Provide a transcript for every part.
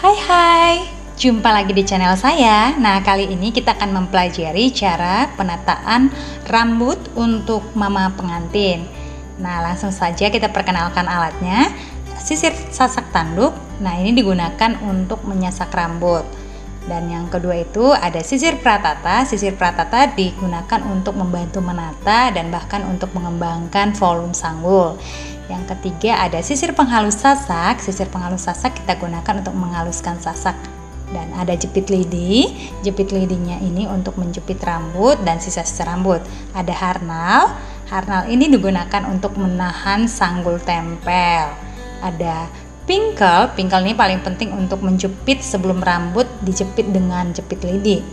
Hai, jumpa lagi di channel saya. Nah, kali ini kita akan mempelajari cara penataan rambut untuk mama pengantin. Nah, langsung saja kita perkenalkan alatnya. Sisir sasak tanduk. Nah, ini digunakan untuk menyasak rambut. Dan yang kedua itu ada sisir pratata. Sisir pratata digunakan untuk membantu menata dan bahkan untuk mengembangkan volume sanggul. Yang ketiga ada sisir penghalus sasak. Sisir penghalus sasak kita gunakan untuk menghaluskan sasak. Dan ada jepit lidi. Jepit lidinya ini untuk menjepit rambut dan sisa-sisa rambut. Ada harnal. Harnal ini digunakan untuk menahan sanggul tempel. Ada pingkel. Pingkel ini paling penting untuk menjepit sebelum rambut dijepit dengan jepit lidi.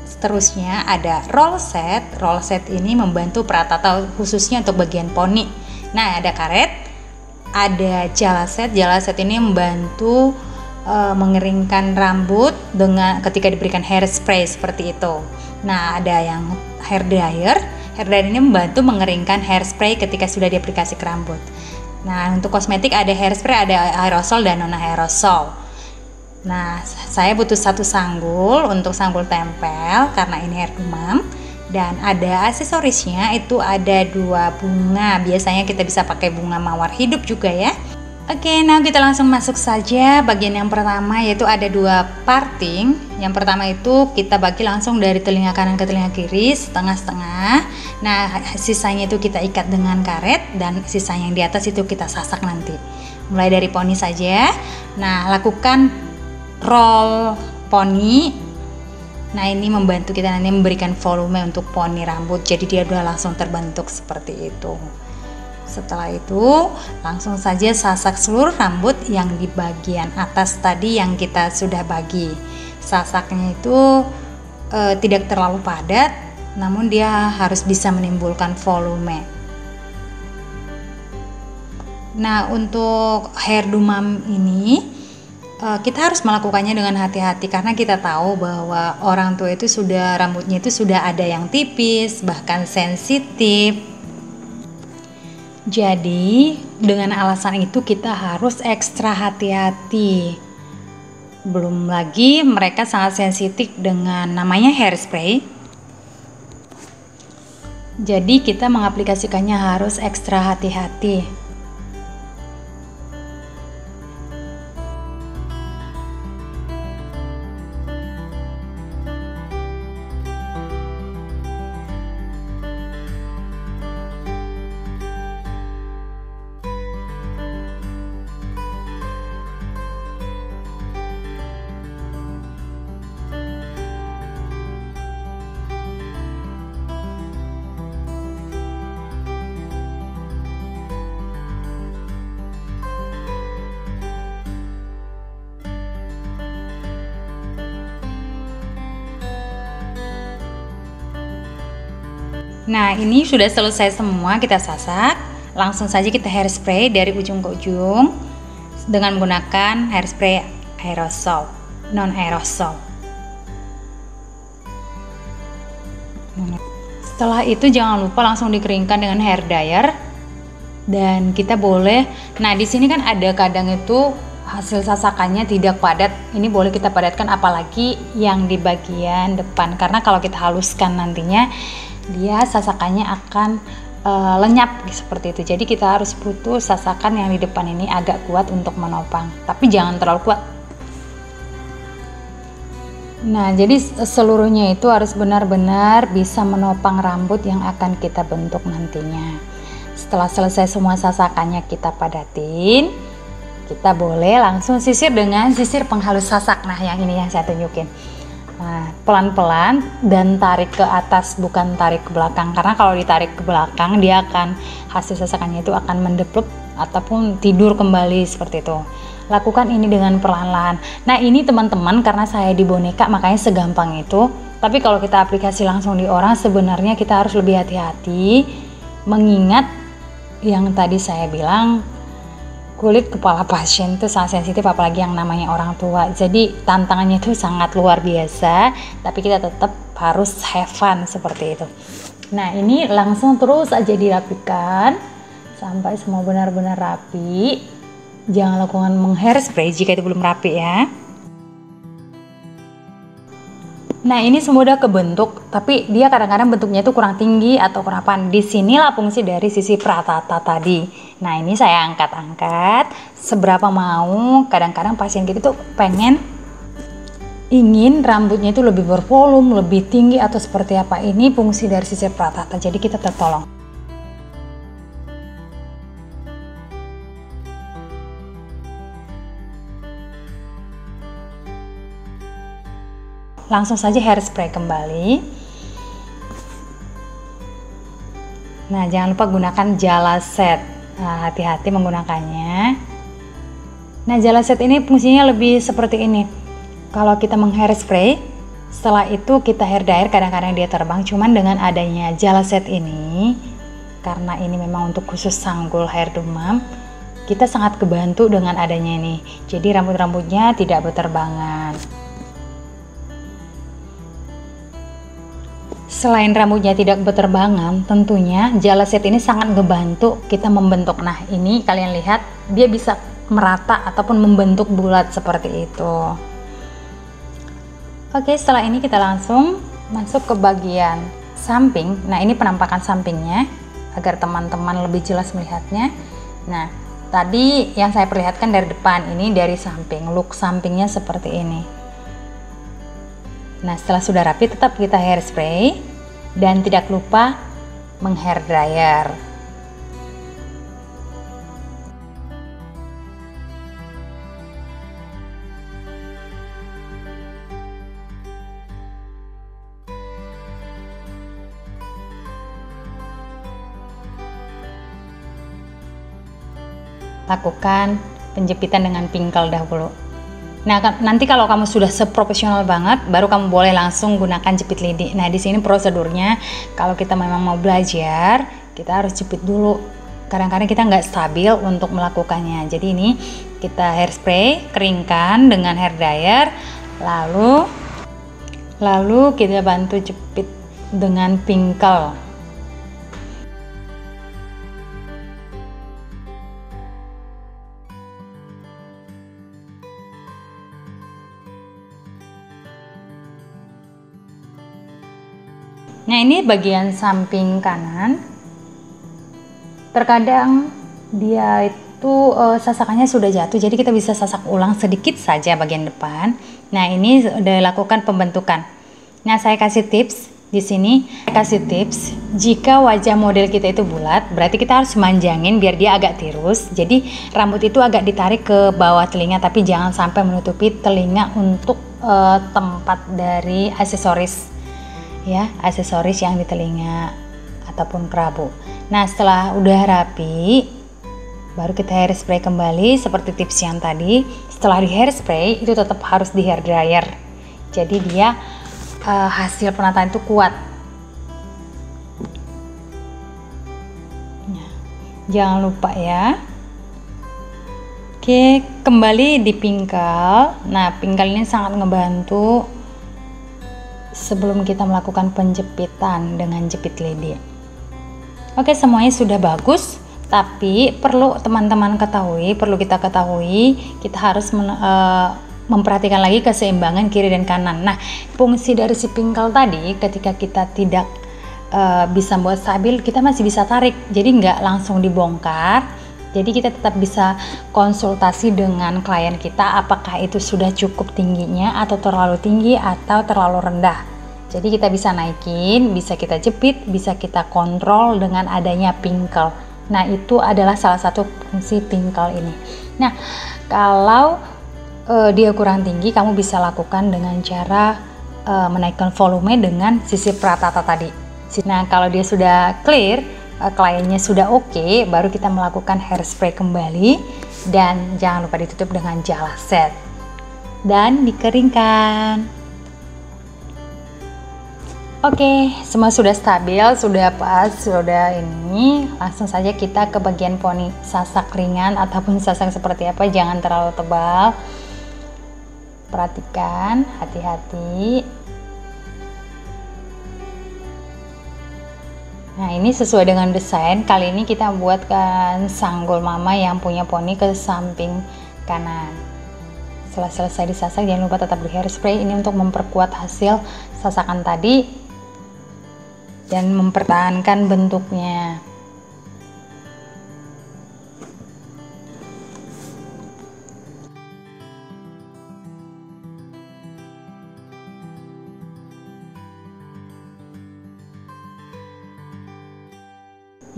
Seterusnya ada roll set. Roll set ini membantu peratata khususnya untuk bagian poni. Nah, ada karet, ada jala set. Jala set ini membantu mengeringkan rambut dengan ketika diberikan hairspray seperti itu. Nah, ada yang hair dryer. Hair dryer ini membantu mengeringkan hairspray ketika sudah diaplikasi ke rambut. Nah, untuk kosmetik ada hairspray, ada aerosol dan non aerosol. Nah, saya butuh satu sanggul untuk sanggul tempel karena ini hair dumam. Dan ada aksesorisnya, itu ada 2 bunga. Biasanya kita bisa pakai bunga mawar hidup juga ya. Oke, nah kita langsung masuk saja. Bagian yang pertama yaitu ada 2 parting. Yang pertama itu kita bagi langsung dari telinga kanan ke telinga kiri setengah-setengah. Nah, sisanya itu kita ikat dengan karet dan sisa yang di atas itu kita sasak nanti. Mulai dari poni saja. Nah, lakukan roll poni. Nah, ini membantu kita nanti memberikan volume untuk poni rambut, jadi dia udah langsung terbentuk seperti itu. Setelah itu langsung saja sasak seluruh rambut yang di bagian atas tadi yang kita sudah bagi. Sasaknya itu tidak terlalu padat, namun dia harus bisa menimbulkan volume. Nah, untuk hair dumam ini kita harus melakukannya dengan hati-hati karena kita tahu bahwa orang tua itu rambutnya itu sudah ada yang tipis, bahkan sensitif. Jadi dengan alasan itu kita harus ekstra hati-hati. Belum lagi mereka sangat sensitif dengan namanya hairspray. Jadi kita mengaplikasikannya harus ekstra hati-hati. Nah, ini sudah selesai semua kita sasak. Langsung saja kita hairspray dari ujung ke ujung dengan menggunakan hairspray aerosol, non aerosol. Setelah itu jangan lupa langsung dikeringkan dengan hair dryer. Dan kita boleh, nah di sini kan ada kadang itu hasil sasakannya tidak padat. Ini boleh kita padatkan apalagi yang di bagian depan karena kalau kita haluskan nantinya dia sasakannya akan lenyap seperti itu. Jadi kita harus butuh sasakan yang di depan ini agak kuat untuk menopang, tapi jangan terlalu kuat. Nah, jadi seluruhnya itu harus benar-benar bisa menopang rambut yang akan kita bentuk nantinya. Setelah selesai semua sasakannya kita padatin, kita boleh langsung sisir dengan sisir penghalus sasak. Nah, yang ini yang saya tunjukin. Nah, pelan-pelan dan tarik ke atas, bukan tarik ke belakang, karena kalau ditarik ke belakang dia akan hasil sasakannya itu akan mendepluk ataupun tidur kembali seperti itu. Lakukan ini dengan perlahan-lahan. Nah, ini teman-teman karena saya di boneka makanya segampang itu, tapi kalau kita aplikasi langsung di orang sebenarnya kita harus lebih hati-hati, mengingat yang tadi saya bilang kulit kepala pasien itu sangat sensitif, apalagi yang namanya orang tua. Jadi tantangannya itu sangat luar biasa, tapi kita tetap harus have fun seperti itu. Nah, ini langsung terus aja dirapikan sampai semua benar-benar rapi. Jangan lakukan menghairspray jika itu belum rapi ya. Nah ini semua udah kebentuk, tapi dia kadang-kadang bentuknya itu kurang tinggi atau kurang apa. Disinilah fungsi dari sisi pratata tadi. Nah ini saya angkat-angkat seberapa mau. Kadang-kadang pasien kita tuh ingin rambutnya itu lebih bervolume, lebih tinggi atau seperti apa. Ini fungsi dari sisi pratata, jadi kita tertolong. Langsung saja hairspray kembali. Nah jangan lupa gunakan jala set. Nah, hati-hati menggunakannya. Nah jala set ini fungsinya lebih seperti ini. Kalau kita menghairspray, setelah itu kita hair dryer, kadang-kadang dia terbang. Cuman dengan adanya jala set ini, karena ini memang untuk khusus sanggul hair demam, kita sangat kebantu dengan adanya ini. Jadi rambut-rambutnya tidak berterbangan. Selain rambutnya tidak berterbangan, tentunya jala set ini sangat ngebantu kita membentuk. Nah ini kalian lihat, dia bisa merata ataupun membentuk bulat seperti itu. Oke, setelah ini kita langsung masuk ke bagian samping. Nah ini penampakan sampingnya agar teman-teman lebih jelas melihatnya. Nah tadi yang saya perlihatkan dari depan, ini dari samping, look sampingnya seperti ini. Nah setelah sudah rapi, tetap kita hairspray dan tidak lupa menghair dryer. Lakukan penjepitan dengan pingkel dahulu. Nah, nanti kalau kamu sudah seprofesional banget, baru kamu boleh langsung gunakan jepit lidi. Nah, di sini prosedurnya, kalau kita memang mau belajar, kita harus jepit dulu. Kadang-kadang kita nggak stabil untuk melakukannya. Jadi ini kita hairspray, keringkan dengan hair dryer, lalu kita bantu jepit dengan pingkel. Nah ini bagian samping kanan, terkadang dia itu sasakannya sudah jatuh, jadi kita bisa sasak ulang sedikit saja bagian depan. Nah ini sudah dilakukan pembentukan. Nah saya kasih tips di sini, jika wajah model kita itu bulat, berarti kita harus manjangin biar dia agak tirus. Jadi rambut itu agak ditarik ke bawah telinga, tapi jangan sampai menutupi telinga untuk tempat dari aksesoris. Ya, aksesoris yang di telinga ataupun kerabu. Nah setelah udah rapi, baru kita hairspray kembali seperti tips yang tadi. Setelah di hairspray itu tetap harus di hair dryer, jadi dia hasil penataan itu kuat. Nah, jangan lupa ya. Oke, kembali di pingkel. Nah pingkel ini sangat ngebantu sebelum kita melakukan penjepitan dengan jepit lidi. Oke, semuanya sudah bagus, tapi perlu teman-teman ketahui, kita harus memperhatikan lagi keseimbangan kiri dan kanan. Nah, fungsi dari si pingkel tadi, ketika kita tidak bisa buat stabil, kita masih bisa tarik, jadi nggak langsung dibongkar. Jadi kita tetap bisa konsultasi dengan klien kita, apakah itu sudah cukup tingginya atau terlalu tinggi atau terlalu rendah. Jadi kita bisa naikin, bisa kita jepit, bisa kita kontrol dengan adanya pingkel. Nah itu adalah salah satu fungsi pingkel ini. Nah kalau dia kurang tinggi, kamu bisa lakukan dengan cara menaikkan volume dengan sisi pratata tadi. Nah kalau dia sudah clear, kliennya sudah oke, baru kita melakukan hairspray kembali dan jangan lupa ditutup dengan jala set dan dikeringkan. Oke, semua sudah stabil, sudah pas, sudah ini. Langsung saja kita ke bagian poni, sasak ringan ataupun sasak seperti apa, jangan terlalu tebal. Perhatikan, hati-hati. Nah, ini sesuai dengan desain. Kali ini kita buatkan sanggul mama yang punya poni ke samping kanan. Setelah selesai disasak, jangan lupa tetap beri hairspray ini untuk memperkuat hasil sasakan tadi dan mempertahankan bentuknya.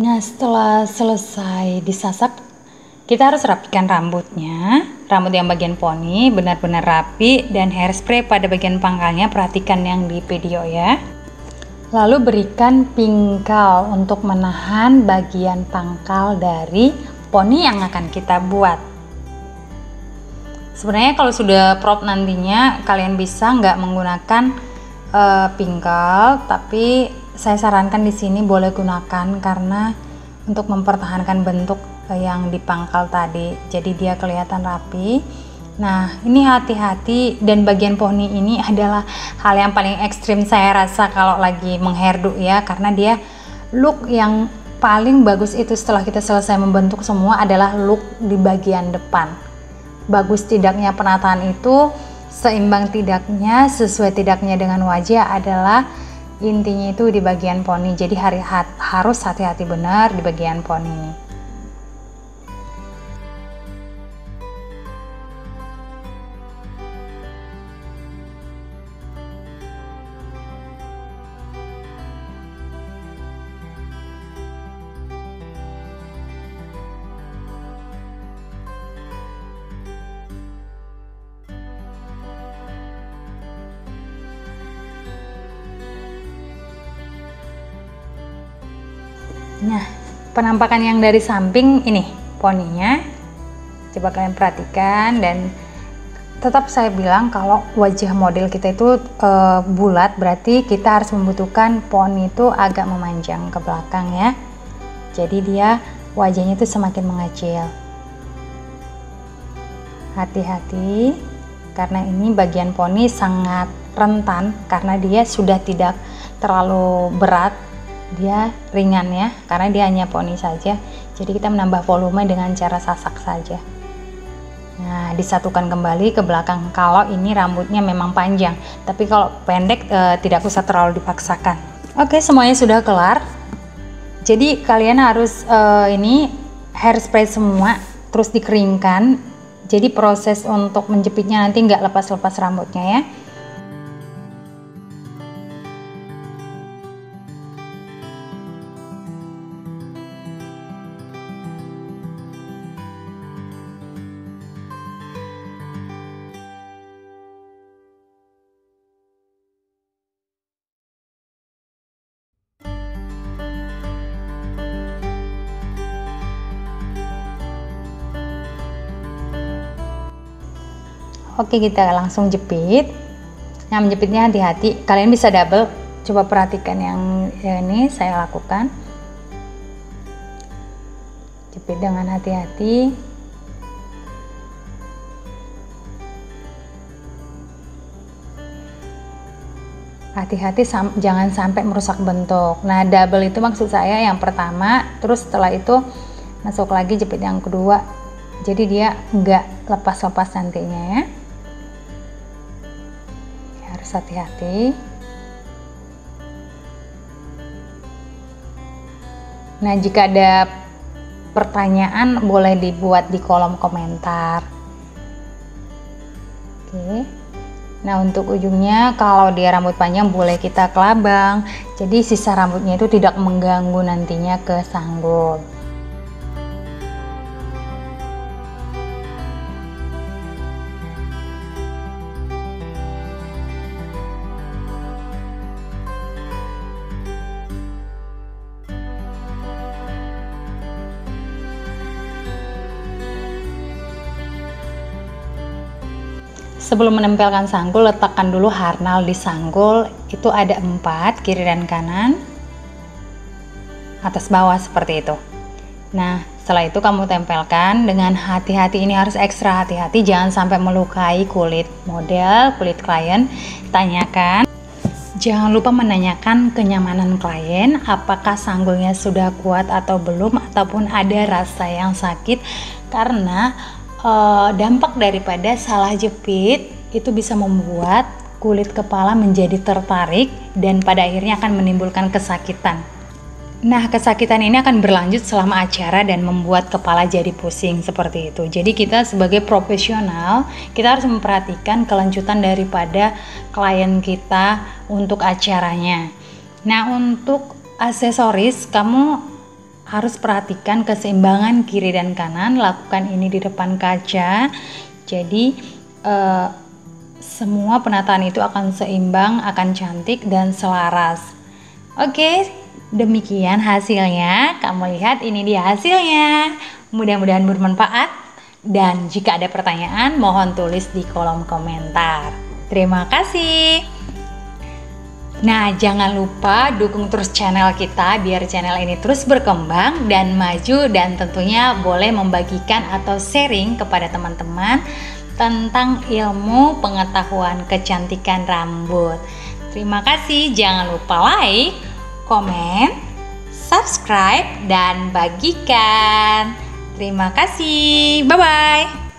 Nah, setelah selesai disasak, kita harus rapikan rambutnya. Rambut yang bagian poni benar-benar rapi, dan hairspray pada bagian pangkalnya perhatikan yang di video ya. Lalu berikan pingkal untuk menahan bagian pangkal dari poni yang akan kita buat. Sebenarnya kalau sudah prop nantinya kalian bisa nggak menggunakan pingkal, tapi saya sarankan di sini boleh gunakan karena untuk mempertahankan bentuk yang di pangkal tadi, jadi dia kelihatan rapi. Nah, ini hati-hati, dan bagian poni ini adalah hal yang paling ekstrim saya rasa kalau lagi menghairdo ya, karena dia look yang paling bagus itu setelah kita selesai membentuk semua adalah look di bagian depan. Bagus tidaknya penataan itu, seimbang tidaknya, sesuai tidaknya dengan wajah adalah intinya itu di bagian poni. Jadi harus hati-hati benar di bagian poni. Nah, penampakan yang dari samping ini poninya, coba kalian perhatikan, dan tetap saya bilang kalau wajah model kita itu bulat, berarti kita harus membutuhkan poni itu agak memanjang ke belakang ya. Jadi dia wajahnya itu semakin mengecil. Hati-hati karena ini bagian poni sangat rentan karena dia sudah tidak terlalu berat. Dia ringan ya, karena dia hanya poni saja. Jadi kita menambah volume dengan cara sasak saja. Nah, disatukan kembali ke belakang kalau ini rambutnya memang panjang. Tapi kalau pendek tidak usah terlalu dipaksakan. Oke, semuanya sudah kelar. Jadi kalian harus ini hairspray semua, terus dikeringkan. Jadi proses untuk menjepitnya nanti nggak lepas-lepas rambutnya ya. Oke, kita langsung jepit. Nah, menjepitnya hati-hati, kalian bisa double. Coba perhatikan yang ini saya lakukan. Jepit dengan hati-hati. Hati-hati jangan sampai merusak bentuk. Nah, double itu maksud saya yang pertama, terus setelah itu masuk lagi jepit yang kedua. Jadi dia nggak lepas-lepas nantinya ya. Harus hati-hati. Nah, jika ada pertanyaan boleh dibuat di kolom komentar. Oke. Nah, untuk ujungnya kalau dia rambut panjang boleh kita kelabang. Jadi sisa rambutnya itu tidak mengganggu nantinya ke sanggul. Sebelum menempelkan sanggul, letakkan dulu harnal di sanggul. Itu ada 4, kiri dan kanan, atas bawah seperti itu. Nah, setelah itu kamu tempelkan dengan hati-hati. Ini harus ekstra hati-hati, jangan sampai melukai kulit model, kulit klien. Tanyakan Jangan lupa menanyakan kenyamanan klien, apakah sanggulnya sudah kuat atau belum, ataupun ada rasa yang sakit, karena dampak daripada salah jepit itu bisa membuat kulit kepala menjadi tertarik dan pada akhirnya akan menimbulkan kesakitan. Nah, kesakitan ini akan berlanjut selama acara dan membuat kepala jadi pusing seperti itu. Jadi kita sebagai profesional, kita harus memperhatikan kelanjutan daripada klien kita untuk acaranya. Nah, untuk aksesoris, kamu harus perhatikan keseimbangan kiri dan kanan. Lakukan ini di depan kaca. Jadi semua penataan itu akan seimbang, akan cantik dan selaras. Oke. Demikian hasilnya, kamu lihat ini dia hasilnya. Mudah-mudahan bermanfaat dan jika ada pertanyaan mohon tulis di kolom komentar. Terima kasih. Nah, jangan lupa dukung terus channel kita biar channel ini terus berkembang dan maju, dan tentunya boleh membagikan atau sharing kepada teman-teman tentang ilmu pengetahuan kecantikan rambut. Terima kasih, jangan lupa like, komen, subscribe, dan bagikan. Terima kasih. Bye-bye.